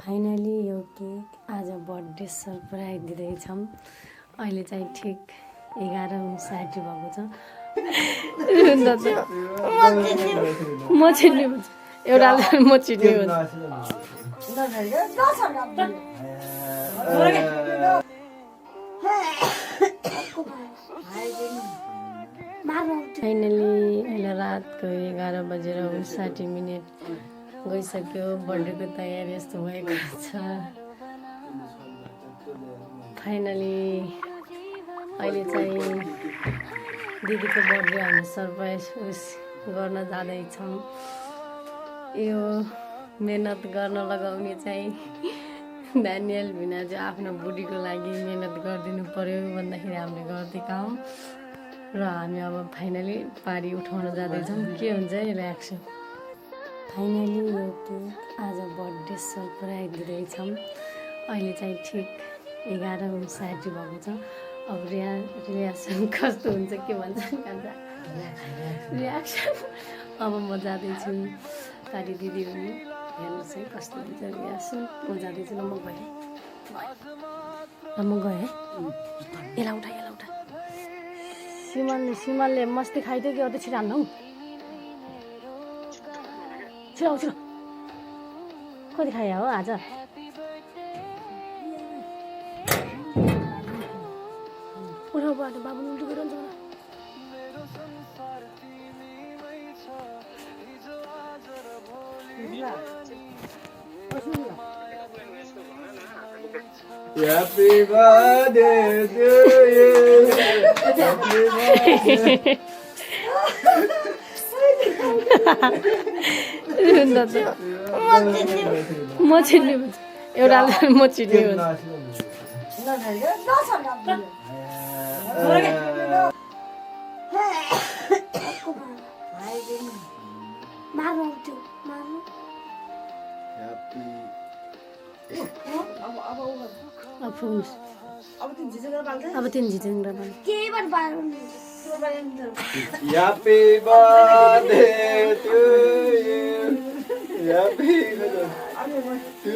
Finally यो cake आज birthday surprise दिँदैछौँ। अहिले चाहिँ ठिक 11:59 भएको छ। म छिट्ने हुन्छ एउटा म छिट्ने हुन्छ। फाइनली अहिले रातको 11:59 गइसक्यो। बर्थडेको तयारी यस्तो भएको छ। फाइनली अहिले चाहिँ दिदीको बर्थडे हामी सरप्राइज गर्न जाँदैछौँ। यो मेहनत गर्न लगाउने चाहिँ डानियल भिना चाहिँ आफ्नो बुढीको लागि मेहनत गरिदिनु पर्यो भन्दाखेरि हामीले गरिदिएका हौँ र हामी अब फाइनली पारी उठाउन जाँदैछौँ। के हुन्छ रियाक्सन। फाइनली यो केक आज बर्थडे सरप्राइज दिँदैछौँ। अहिले चाहिँ ठिक 11:59 भएको छ। अब रियाक्सन कस्तो हुन्छ के भन्छ रियाक्सन। अब म जाँदैछु पारी दिदी हुने हेर्नुहोस् है कस्तो हुन्छ रियाक्सन। म जाँदैछु ल म गएँ यसलाई उठा सिमलले मस्ती खाइदियो कि अझै छिटो हाल्नु हौ। छिटो कति खायो हो आज। उठाउ बाबु उल्टो गरिरहन्छ। Happy birthday to you. Happy birthday. म छिट्ने हुन्छ एउटा म छिट्ने हुन्छ। अब तिन झिझेङ Happy birthday to you. Happy to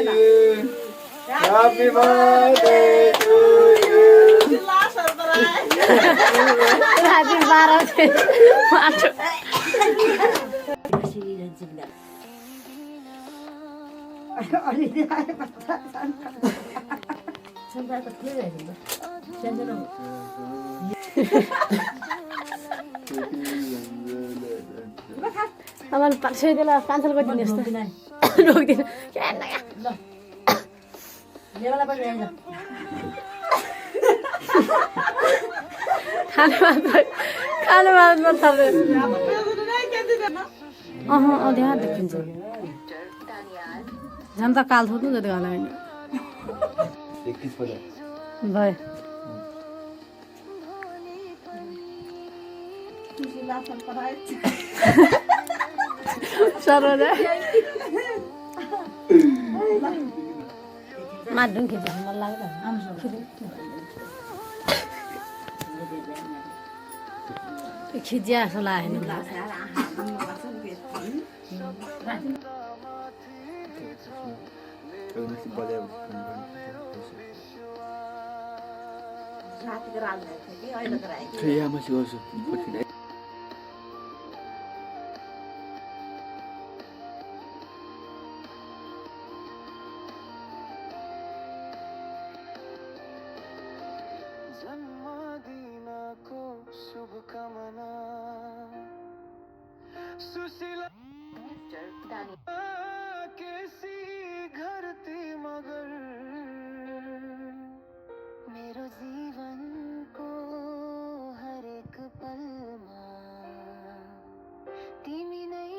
you. Happy birthday to you. राति 12 माटो अब पाक्सैदेला क्यान्सल गरिदिनु यस्तो रोकिदिनु खानु थप्दै ध्यान देखिन्छ झन् त काल थोत्नु जति खानु होइन भयो। सरोजा माधुम खिच्नु मन लाग्यो खिचिया जस्तो लागेन। जन्मदिनको शुभकामना सुशीला केसी घरती मगर मेरो जीवनको हरेक पलमा तिमी नै